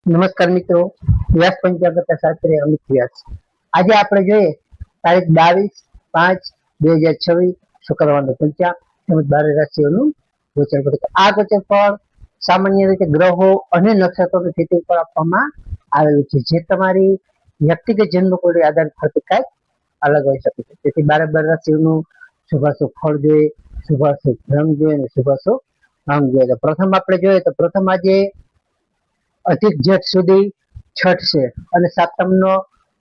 નમસ્કાર મિત્રો, વ્યાસ પંચાગત શાસ્ત્રી અમિત વ્યાસ. આજે આપણે જોઈએ તારીખ 22/5/2026 શુક્રવારનો પંચાંગ તેમજ 12 રાશિઓનું ગોચર ફળ. આ ગોચર ફળ સામાન્ય રીતે ગ્રહો અને નક્ષત્રોની સ્થિતિ ઉપર આપવામાં આવેલું છે, જે તમારી વ્યક્તિગત જન્મકુંડળી આધારિત ફરતી કાંઈક અલગ હોઈ શકે છે. તેથી 12 રાશિઓનું શુભાશુભ ફળ જોઈએ, શુભાશુભ રંગ જોઈએ અને શુભાશુભ અંગ જોઈએ. તો પ્રથમ આપણે જોઈએ તો પ્રથમ આજે અધિક જેઠ સુધી છઠ છે અને સાતમનો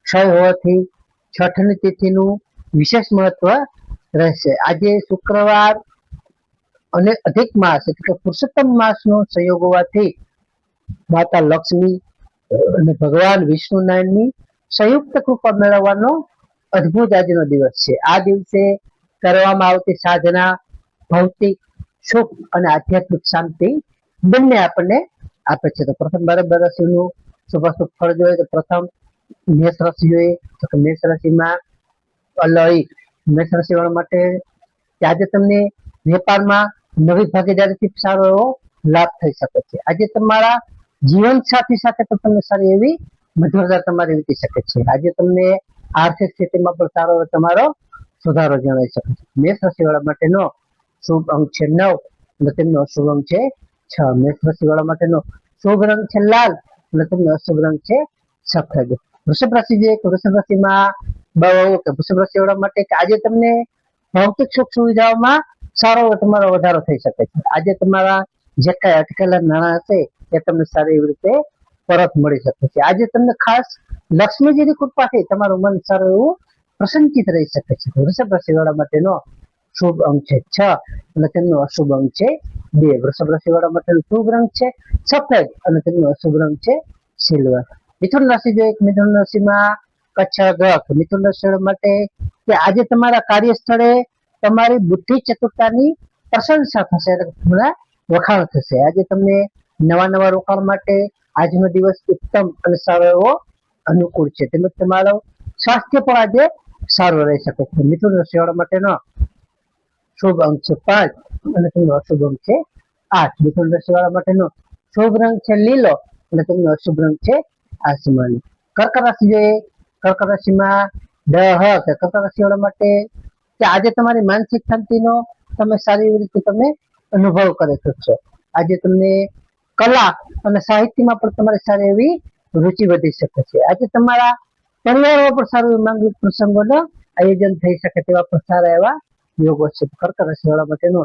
ક્ષય હોવાથી છઠની તિથિનું વિશેષ મહત્વ રહેશે. આજે શુક્રવાર અને અધિક માસ એટલે કે પુરુષોત્તમ માસનો સંયોગ હોવાથી માતા લક્ષ્મી અને ભગવાન વિષ્ણુનારાયણની સંયુક્ત કૃપા મેળવવાનો અદ્ભુત આજનો દિવસ છે. આ દિવસે કરવામાં આવતી સાધના ભૌતિક સુખ અને આધ્યાત્મિક શાંતિ બંને આપણને આપે છે. તો પ્રથમ 12 રાશિનું શુભાશુભ ફળ જોઈએ તો પ્રથમ મેષ રાશિ જોઈએ તો મેષ રાશિમાં મેષ રાશિ વાળા માટે આજે તમને વેપારમાં નવી ભાગીદારીથી સારો એવો લાભ થઈ શકે છે. આજે તમારા જીવન સાથી સાથે પણ તમને સારી એવી મધુરતા તમારી વીતી શકે છે. આજે તમને આર્થિક સ્થિતિમાં પણ સારો એવો તમારો સુધારો જણાઈ શકે છે. મેષ રાશિ વાળા માટેનો શુભ અંક છે 9 અને તેમનો અશુભ અંક છે 6. મેષ રાશિ વાળા માટેનો શુભ રંગ છે લાલ અને તેમનો અશુભ રંગ છે સફેદ. વૃષભ રાશિ જે વૃષભ રાશિમાં વૃષભ રાશિ વાળા માટે આજે તમને ભૌતિક સુખ સુવિધાઓમાં સારો તમારો વધારો થઈ શકે છે. આજે તમારા જે કઈ અટકેલા નાણાં હશે એ તમને સારી એવી રીતે પરત મળી શકે છે. આજે તમને ખાસ લક્ષ્મીજીની કૃપાથી તમારું મન સારું એવું પ્રસન્નચિત રહી શકે છે. વૃષભ રાશિ વાળા માટેનો શુભ અંક છે 6 અને તેમનો અશુભ અંક છે 2. વૃષભ રાશિ વાળા માટેનો શુભ રંગ છે સફેદ અને તેમનો અશુભ રંગ છે સિલ્વર. મિથુન રાશિ જોઈએ મિથુન રાશિમાં કચ્છ ગ્રહ મિથુન રાશિ માટે કે આજે તમારા કાર્યસ્થળે તમારી બુદ્ધિ ચતુરતાની પ્રશંસા થશે, ઘણા વખાણ થશે. આજે તમને નવા રોકાણ માટે આજનો દિવસ ઉત્તમ અને સારો એવો અનુકૂળ છે. તેમજ તમારો સ્વાસ્થ્ય પણ આજે સારું રહી શકે છે. મિથુન રાશિ વાળા માટેનો શુભ અંક છે 5 અને તેમનો અશુભ અંક છે 8. મિથુન રાશિ વાળા માટેનો શુભ રંગ છે લીલો અને તેમનો અશુભ રંગ છે આસમાની. કર્ક રાશિ જોઈએ કર્ક રાશિમાં કર્ક રાશિ વાળા માટે કે આજે તમારી માનસિક શાંતિનો તમે સારી એવી રીતે તમે અનુભવ કરી શકશો. આજે તમને કલા અને સાહિત્યમાં પણ તમારી સારી એવી રુચિ વધી શકે છે. આજે તમારા પરિવારમાં પણ સારું માંગલિક પ્રસંગોનું આયોજન થઈ શકે તેવા પણ સારા એવા યોગો છે. કર્ક રાશિ વાળા માટેનો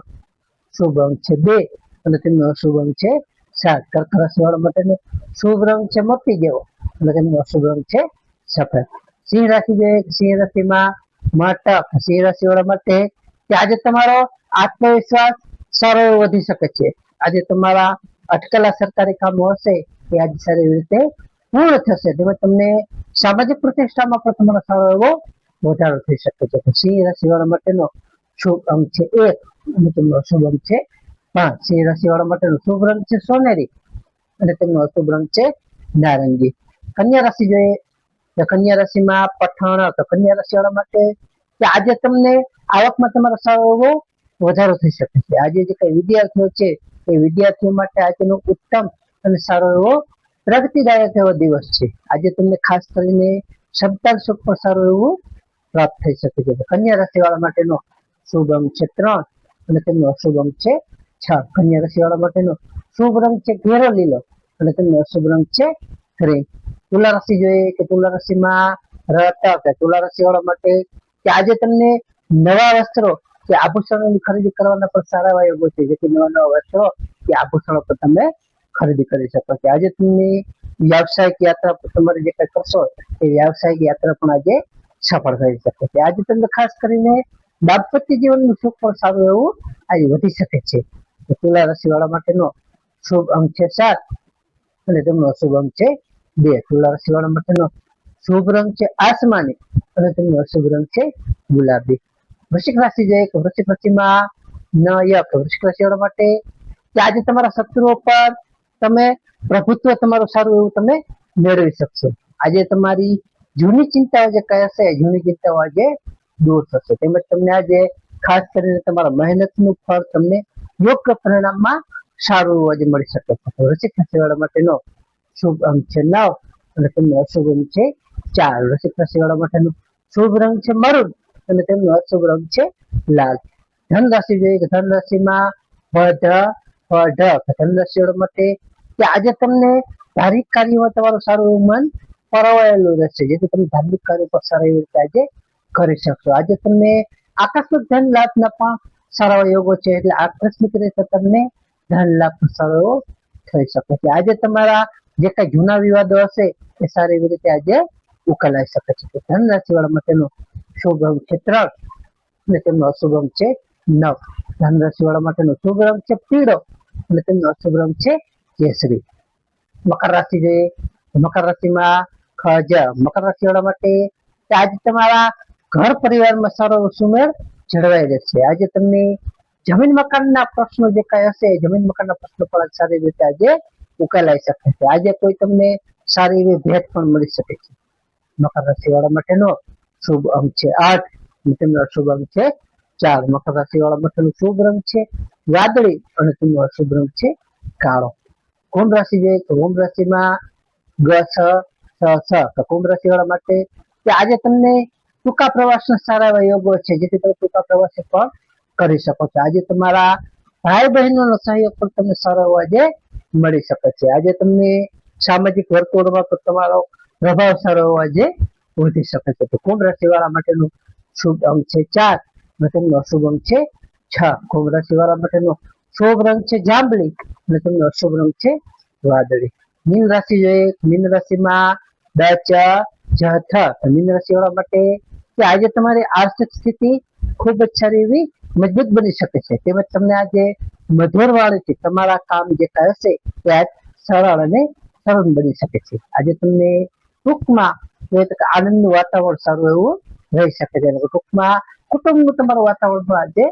શુભ અંક છે 2 અને તેમનો અશુભ અંક છે 7. કર્ક રાશિ વાળા માટેનો શુભ રંગ છે મોતી જેવો અને તેમનો અશુભ રંગ છે સફેદ. સિંહ રાશિ જોઈએ સિંહ રાશિમાં માટક સિંહ રાશિ વાળા માટે કે આજે તમારો આત્મવિશ્વાસ સારો એવો વધી શકે છે. આજે તમારા અટકેલા સરકારી કામો હશે એ આજે સારી રીતે પૂર્ણ થશે. તેમજ તમને સામાજિક પ્રતિષ્ઠામાં પણ તમારો સારો એવો વધારો થઈ શકે છે. સિંહ રાશિ વાળા માટેનો શુભ અંક છે 1 અને તેમનો અશુભ અંક છે 5. સિંહ રાશિ વાળા માટેનો શુભ રંગ છે સોનેરી અને તેમનો અશુભ રંગ છે નારંગી. કન્યા રાશિ જોઈએ તો કન્યા રાશિમાં પઠાણ તો કન્યા રાશિ વાળા માટે કે આજે તમને આવકમાં તમારો સારો એવો વધારો થઈ શકે છે. આજે જે કઈ વિદ્યાર્થીઓ છે એ વિદ્યાર્થીઓ માટે આજનો ઉત્તમ અને સારો એવો પ્રગતિદાયક એવો દિવસ છે. આજે તમને ખાસ કરીને સંતાન સુખ પણ સારું એવું પ્રાપ્ત થઈ શકે છે. કન્યા રાશિ વાળા માટેનો શુભ અંક છે 3 અને તેમનો અશુભ અંક છે 6. કન્યા રાશિ વાળા માટેનો શુભ રંગ છે ઘેરો લીલો અને તેમનો અશુભ રંગ છે ગ્રીન. તુલા રાશિ જોઈએ કે તુલા રાશિમાં તુલા રાશિ વાળા માટે કે આજે તમને નવા વસ્ત્રો કે આભૂષણોની ખરીદી કરવાના પણ સારા એવા યોગો છે, જેથી નવા વસ્ત્રો કે આભૂષણો પણ તમે ખરીદી કરી શકો છો. આજે તમને વ્યાવસાયિક યાત્રા તમારે જે કઈ કરશો એ વ્યાવસાયિક યાત્રા પણ આજે સફળ થઈ શકે છે. આજે તમને ખાસ કરીને દાંપત્ય જીવનનું સુખ પણ સારું એવું આજે વધી શકે છે. તુલા રાશિ વાળા માટેનો શુભ અંક છે 7 અને તેમનો અશુભ અંક છે 2. તુલા રાશિ વાળા માટેનો શુભ રંગ છે આસમાની અને તેમનો અશુભ રંગ છે ગુલાબી. વૃશ્ચિક રાશિ જોઈએ કે વૃશ્ચિક રાશિમાં વૃશ્ચિક રાશિ વાળા માટે કે આજે તમારા શત્રુઓ પર તમે પ્રભુત્વ તમારું સારું એવું તમે મેળવી શકશો. આજે તમારી જૂની ચિંતાઓ જે કઈ હશે જૂની ચિંતાઓ આજે દૂર થશે. તેમજ તમને આજે ખાસ કરીને તમારા મહેનતનું ફળ તમને યોગ્ય પરિણામમાં સારું આજે મળી શકે છે. વૃશ્ચિક રાશિ વાળા માટેનો શુભ અંક છે 9 અને તેમનો અશુભ અંક છે 4. વૃશ્ચિક રાશિ વાળા માટેનું શુભ રંગ છે મરૂન અને તેમનો અશુભ રંગ છે લાલ. ધન રાશિ જોઈએ કે ધન રાશિમાં ધન રાશિ વાળા માટે કે આજે તમને ધાર્મિક કાર્યોમાં તમારું સારું એવું મન પરોવાયેલું રહેશે, જેથી તમે ધાર્મિક કાર્યો પર સારી એવી રીતે આજે કરી શકશો. આજે તમને આકસ્મિક ધન લાભના પણ સારા યોગો છે, એટલે આકસ્મિક રીતે તમને ધન લાભ સારો એવો થઈ શકે છે. આજે તમારા જે કઈ જૂના વિવાદો હશે એ સારી એવી રીતે આજે ઉકેલાઈ શકે છે. ધન રાશિ વાળા માટેનો શુભ અંક છે 3 અને તેમનો અશુભ અંક છે 9. ધન રાશિ વાળા માટેનો શુભ રંગ છે પીળો અને તેમનો અશુભ રંગ છે કેસરી. મકર રાશિ જોઈએ, મકર રાશિમાં મકર રાશિ વાળા માટે આજે તમારા ઘર પરિવારમાં સારો સુમેળ જળવાઈ રહેશે. આજે તમને જમીન મકાનના પ્રશ્નો જે કઈ હશે, જમીન મકાનના પ્રશ્નો પણ સારી રીતે આજે ઉકેલાઈ શકે છે. આજે કોઈ તમને સારી એવી ભેટ પણ મળી શકે છે. મકર રાશિ વાળા માટેનો શુભ અંક છે 8 અને તેમનો અશુભ અંક છે 4. મકર રાશિ વાળા માટેનો શુભ રંગ છે વાદળી અને તેમનો અશુભ રંગ છે કાળો. કુંભ રાશિ જોઈએ તો કુંભ રાશિમાં કુંભ રાશિ વાળા માટે કે આજે તમને ટૂંકા પ્રવાસના સારા એવા યોગો છે, જેથી તમે ટૂંકા પ્રવાસે પણ કરી શકો છો. આજે તમારા ભાઈ બહેનોનો સહયોગ પણ તમને સારો એવો આજે મળી શકે છે. આજે તમને સામાજિક વર્તુળમાં તો તમારો પ્રભાવ સારો એવો આજે વધી શકે છે. તો કુંભ રાશિ વાળા માટેનો શુભ અંક છે 4 અને તેમનો અશુભ અંક છે 6. કુંભ રાશિ વાળા માટેનો શુભ રંગ છે જાંબલી અને તેમનો અશુભ રંગ છે વાદળી. મીન રાશિ જોઈએ, મીન રાશિમાં મીન રાશિ વાળા માટે કે આજે તમારી આર્થિક સ્થિતિ ખૂબ જ સારી એવી મજબૂત બની શકે છે. તેમજ તમને આજે મધુર વાળીથી તમારા કામ જે કઈ હશે તે આજ સરળ અને સરળ બની શકે છે. આજે તમને ટૂંકમાં આનંદનું વાતાવરણ સારું એવું રહી શકે છે. ટૂંકમાં કુટુંબનું તમારું વાતાવરણ આજે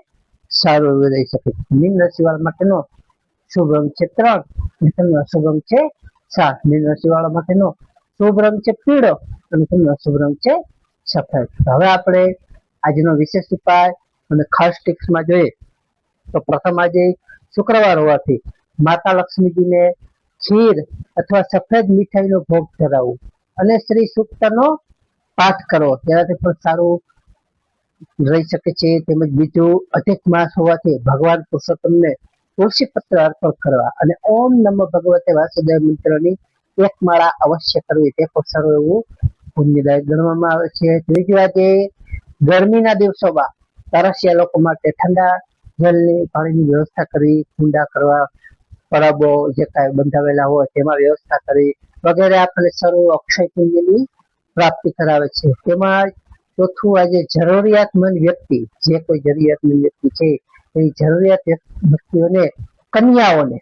સારું એવું રહી શકે છે. મીન રાશિ વાળા માટેનો શુભ રંગ છે 3 અને તેમનો અશુભ રંગ છે 7. મીન રાશિ વાળા માટેનો શુભ રંગ છે પીળો અને તેમનો અશુભ રંગ છે સફેદ. હવે આપણે આજનો વિશેષ ઉપાય અને ખાસ ટિપ્સમાં જોઈએ તો પ્રથમ આજે શુક્રવાર હોવાથી માતા લક્ષ્મીજીને ખીર અથવા સફેદ મીઠાઈનો ભોગ ધરાવવો અને શ્રી સૂક્તનો પાઠ કરવો, તેનાથી પણ સારું રહી શકે છે. તેમજ બીજું અધિક માસ હોવાથી ભગવાન પુરુષોત્તમને તુલસી પત્ર અર્પણ કરવા અને ઓમ નમો ભગવતે વાસુદેવ મંત્રની એક માળા અવશ્ય કરવી, તે પણ સારું એવું પુણ્યદાયક ગણવામાં આવે છે. ત્રીજી વાત એ ગરમીના દિવસોમાં તરસ્યા લોકો માટે ઠંડા જલની પાણીની વ્યવસ્થા કરવી, કુંડા કરવા, પરબો જે કાંઈ બંધાવેલા હોય તેમાં વ્યવસ્થા કરવી વગેરે આપણને સર્વ અક્ષય પુણ્યની પ્રાપ્તિ કરાવે છે. તેમાં ચોથું આજે જરૂરિયાતમંદ વ્યક્તિ, જે કોઈ જરૂરિયાતમંદ વ્યક્તિ છે એ જરૂરિયાત વ્યક્તિઓને કન્યાઓને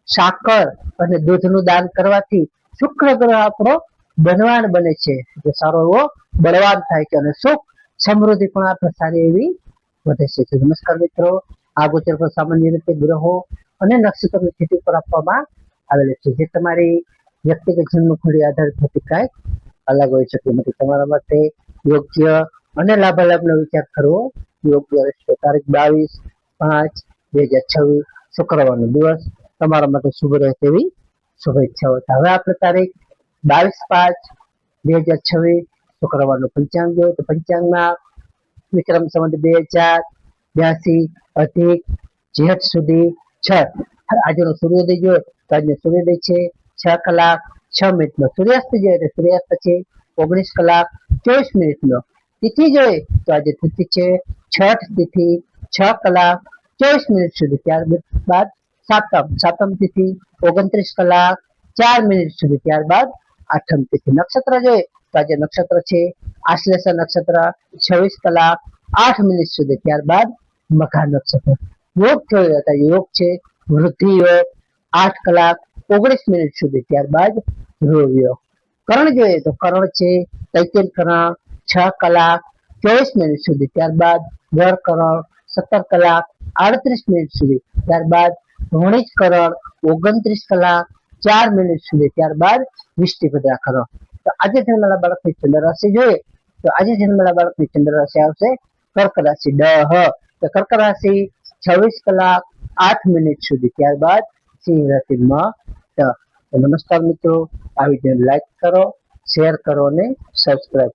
સાકર અને દૂધનું દાન કરવાથી શુક્ર ગ્રહ આપણો બળવાન બને છે, જે સારો એવો બળવાન થાય છે અને સુખ સમૃદ્ધિ પણ આપણે સારી એવી વધે છે. નમસ્કાર મિત્રો, આ ગોચર પર સામાન્ય રીતે ગ્રહો અને નક્ષત્રની સ્થિતિ પર આપવામાં આવેલી છે, જે તમારી વ્યક્તિગત જન્મકુંડળી આધારિત હોતી કાંઈ અલગ હોઈ શકે નથી. તમારા માટે યોગ્ય અને લાભાલાભનો વિચાર કરવો યોગ્ય રહેશે. તારીખ 22/5/2026 શુક્રવારનો દિવસ તમારા માટે શુભ રહે તેવી શુભેચ્છાઓ. હવે આપણે તારીખ 22/5/2026 શુક્રવારનું પંચાંગ જોઈએ તો પંચાંગમાં વિક્રમ સંવત 2082 અધિક જેઠ સુધી 6. આજનો સૂર્યોદય જોઈએ તો આજનો સૂર્યોદય છે 6 કલાક 6 મિનિટનો. સૂર્યાસ્ત જોઈએ તો સૂર્યાસ્ત છે 19 કલાક 24 મિનિટનો. તિથિ જોઈએ તો આજે તિથિ છે છઠ તિથિ 6 કલાક 24 મિનિટ સુધી. ત્યારબાદ સાતમ તિથિ 29 કલાક 4 મિનિટ સુધી. ત્યારબાદ આઠમ તિથિ. નક્ષત્ર જોઈએ તો આજે નક્ષત્ર છે આશ્લેષા નક્ષત્ર 26 કલાક 8 મિનિટ સુધી. ત્યારબાદ મઘા નક્ષત્ર. યોગ જોઈએ તો યોગ છે વૃદ્ધિ યોગ 8 કલાક 19 મિનિટ સુધી. ત્યારબાદ ધ્રુવ યોગ. કરણ જોઈએ તો કરણ છે તૈતિલ કરણ 6 કલાક 24 મિનિટ સુધી. ત્યારબાદ વર કરણ 17 કલાક 38 મિનિટ સુધી. ત્યારબાદ વણિજ કરણ 29 કલાક 4 મિનિટ સુધી. ત્યારબાદ વિષ્ટિપદા કરણ. તો આજે જન્મેલા બાળકની ચંદ્ર રાશિ જોઈએ તો આજે જન્મેલા બાળકની ચંદ્ર રાશિ આવશે કર્ક રાશિ તો કર્ક રાશિ 26 કલાક 8 મિનિટ સુધી. ત્યારબાદ સિંહ રાશિ તો નમસ્કાર મિત્રો, આ વિડીયો લાઈક કરો, શેર કરો અને સબસ્ક્રાઇબ.